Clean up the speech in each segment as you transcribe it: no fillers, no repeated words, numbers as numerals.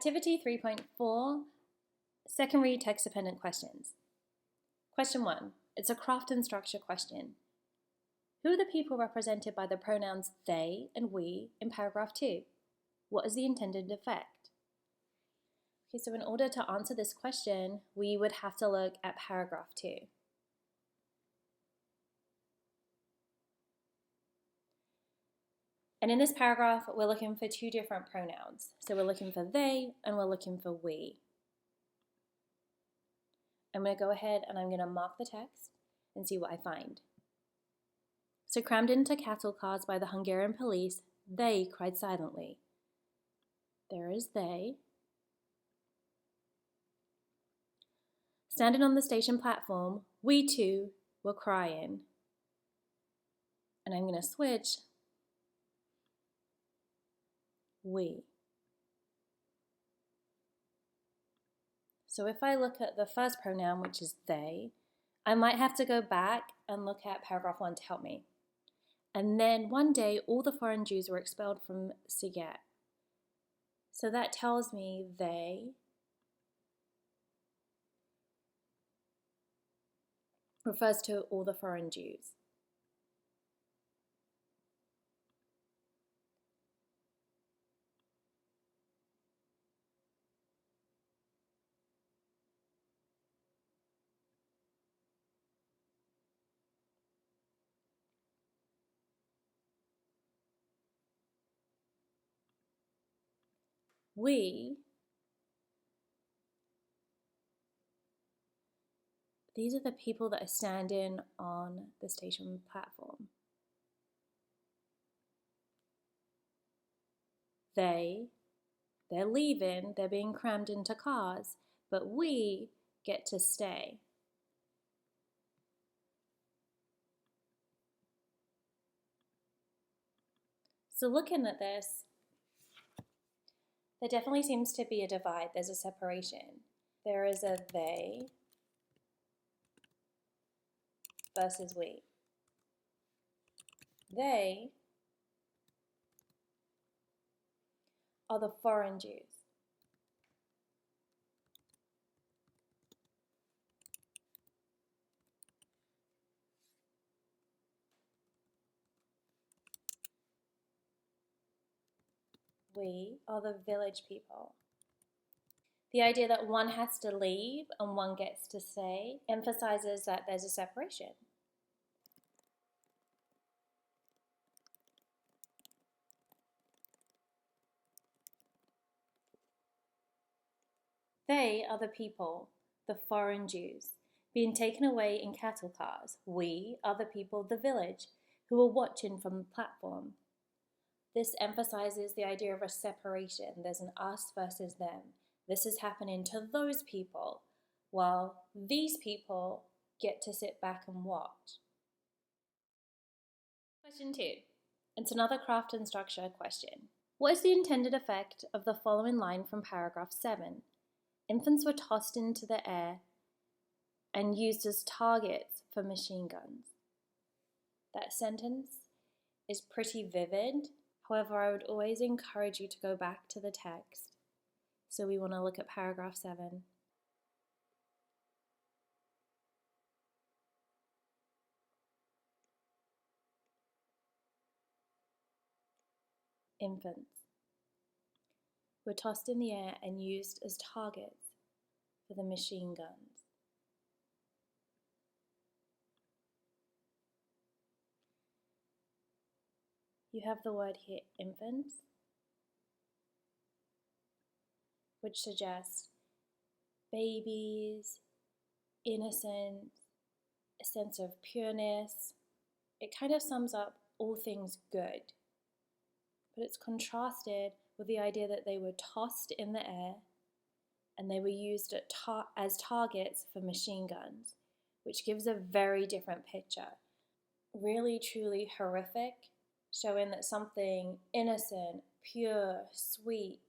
Activity 3.4, secondary text-dependent questions. Question 1. It's a craft and structure question. Who are the people represented by the pronouns they and we in paragraph 2? What is the intended effect? Okay, so in order to answer this question, we would have to look at paragraph 2. And in this paragraph, we're looking for two different pronouns. So we're looking for they and we're looking for we. I'm going to go ahead and I'm going to mark the text and see what I find. So crammed into cattle cars by the Hungarian police, they cried silently. There is they. Standing on the station platform, we too were crying. And I'm going to switch we. So if I look at the first pronoun, which is they, I might have to go back and look at paragraph 1 to help me. And then one day, all the foreign Jews were expelled from Siget. So that tells me they refers to all the foreign Jews. These are the people that are standing on the station platform. They're leaving, they're being crammed into cars, but we get to stay. So looking at this, there definitely seems to be a divide, there's a separation. There is a they versus we. They are the foreign Jews. We are the village people. The idea that one has to leave and one gets to stay emphasizes that there's a separation. They are the people, the foreign Jews, being taken away in cattle cars. We are the people, the village, who are watching from the platform. This emphasizes the idea of a separation. There's an us versus them. This is happening to those people, while these people get to sit back and watch. Question 2. It's another craft and structure question. What is the intended effect of the following line from paragraph 7? Infants were tossed into the air and used as targets for machine guns. That sentence is pretty vivid. However, I would always encourage you to go back to the text. So we want to look at paragraph 7. Infants were tossed in the air and used as targets for the machine guns. You have the word here, infants, which suggests babies, innocence, a sense of pureness. It kind of sums up all things good. But it's contrasted with the idea that they were tossed in the air and they were used as targets for machine guns, which gives a very different picture. Really, truly horrific, showing that something innocent, pure, sweet,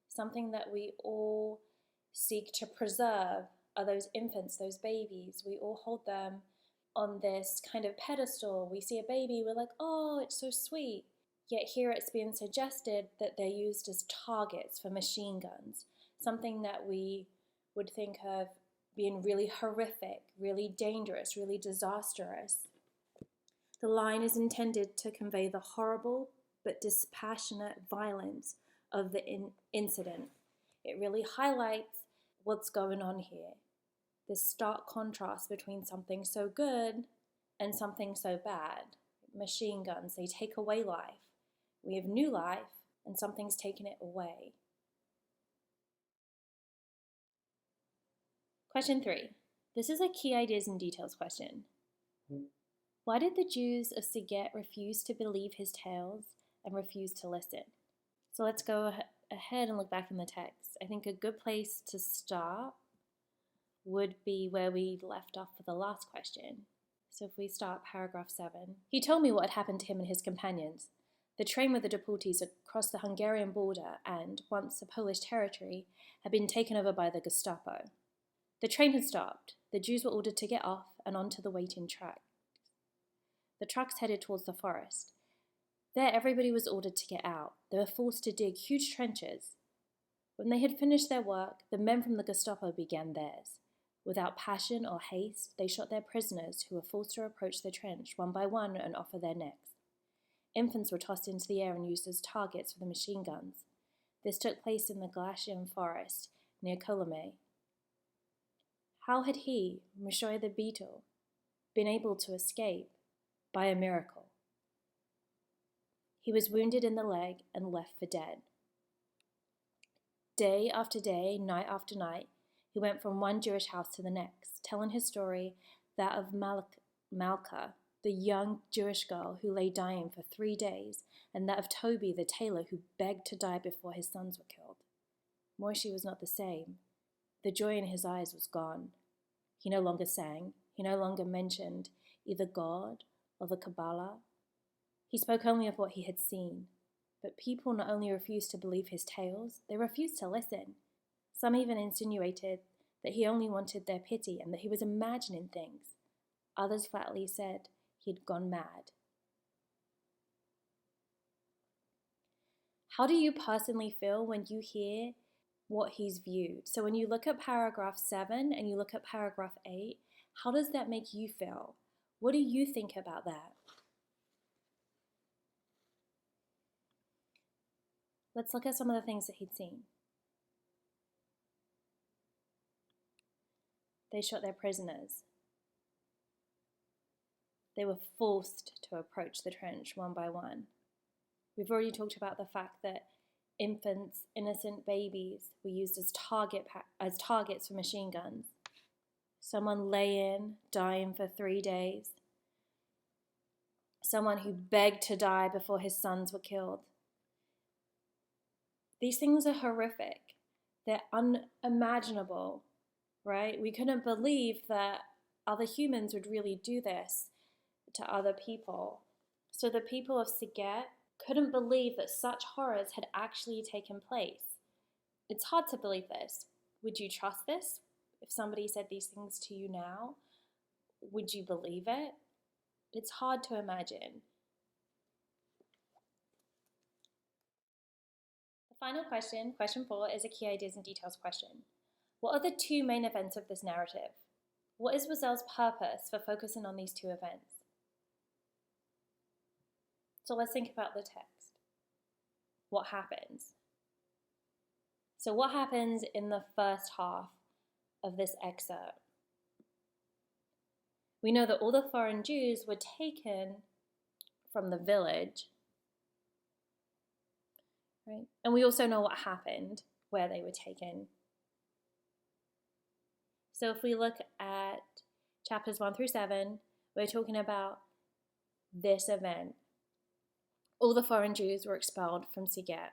something that we all seek to preserve are those infants, those babies. We all hold them on this kind of pedestal. We see a baby, we're like, oh, it's so sweet. Yet here it's being suggested that they're used as targets for machine guns. something that we would think of being really horrific, really dangerous, really disastrous. The line is intended to convey the horrible but dispassionate violence of the incident. It really highlights what's going on here. This stark contrast between something so good and something so bad. Machine guns, they take away life. We have new life, and something's taken it away. Question 3. This is a key ideas and details question. Why did the Jews of Sighet refuse to believe his tales and refuse to listen? So let's go ahead and look back in the text. I think a good place to start would be where we left off for the last question. So if we start paragraph 7. He told me what had happened to him and his companions. The train with the deportees across the Hungarian border and, once a Polish territory, had been taken over by the Gestapo. The train had stopped. The Jews were ordered to get off and onto the waiting truck. The trucks headed towards the forest. There, everybody was ordered to get out. They were forced to dig huge trenches. When they had finished their work, the men from the Gestapo began theirs. Without passion or haste, they shot their prisoners, who were forced to approach the trench one by one and offer their necks. Infants were tossed into the air and used as targets for the machine guns. This took place in the Galician forest near Colomé. How had he, Monsieur the Beetle, been able to escape? By a miracle. He was wounded in the leg and left for dead. Day after day, night after night, he went from one Jewish house to the next, telling his story, that of Malka, the young Jewish girl who lay dying for 3 days, and that of Toby, the tailor, who begged to die before his sons were killed. Moishe was not the same. The joy in his eyes was gone. He no longer sang. He no longer mentioned either God or the Kabbalah. He spoke only of what he had seen. But people not only refused to believe his tales, they refused to listen. Some even insinuated that he only wanted their pity and that he was imagining things. Others flatly said he had gone mad. How do you personally feel when you hear what he's viewed? So when you look at paragraph 7 and you look at paragraph 8, how does that make you feel? What do you think about that? Let's look at some of the things that he'd seen. They shot their prisoners. They were forced to approach the trench one by one. We've already talked about the fact that infants, innocent babies, were used as targets for machine guns. Someone lay in, dying for 3 days. Someone who begged to die before his sons were killed. These things are horrific. They're unimaginable, right? We couldn't believe that other humans would really do this to other people. So the people of Sighet couldn't believe that such horrors had actually taken place. It's hard to believe this. Would you trust this? If somebody said these things to you now, would you believe it? It's hard to imagine. The final question, question 4, is a key ideas and details question. What are the 2 main events of this narrative? What is Whazell's purpose for focusing on these 2 events? So let's think about the text. What happens? So what happens in the first half of this excerpt? We know that all the foreign Jews were taken from the village, right? And we also know what happened, where they were taken. So if we look at chapters 1 through 7, we're talking about this event. All the foreign Jews were expelled from Sighet.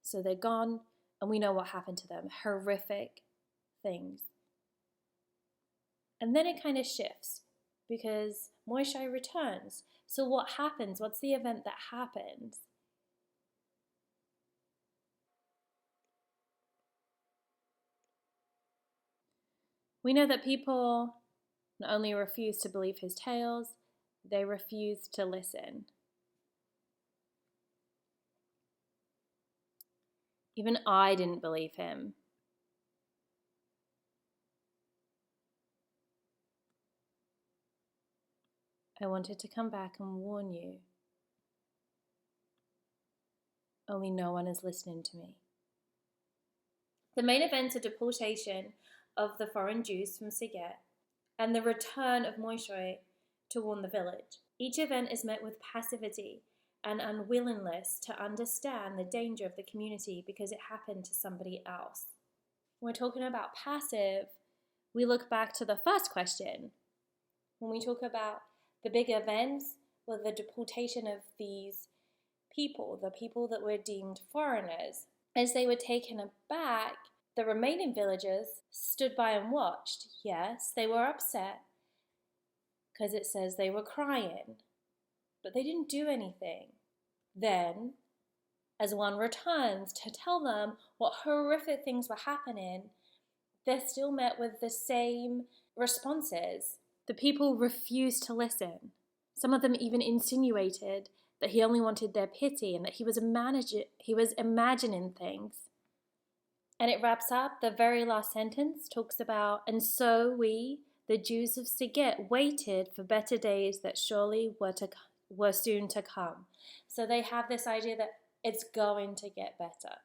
So they're gone, and we know what happened to them. Horrific things. And then it kind of shifts, because Moishe returns. So what happens? What's the event that happens? We know that people not only refused to believe his tales, they refused to listen. Even I didn't believe him. I wanted to come back and warn you. Only no one is listening to me. The main events are deportation of the foreign Jews from Siget and the return of Moishe to warn the village. Each event is met with passivity and unwillingness to understand the danger of the community because it happened to somebody else. When we're talking about passive, we look back to the first question. When we talk about the big events or the deportation of these people, the people that were deemed foreigners, as they were taken aback, the remaining villagers stood by and watched. Yes, they were upset because it says they were crying, but they didn't do anything. Then, as one returns to tell them what horrific things were happening, they're still met with the same responses. The people refused to listen. Some of them even insinuated that he only wanted their pity and that he was imagining things. And it wraps up, the very last sentence talks about, and so we, the Jews of Siget, waited for better days that surely were soon to come. So they have this idea that it's going to get better.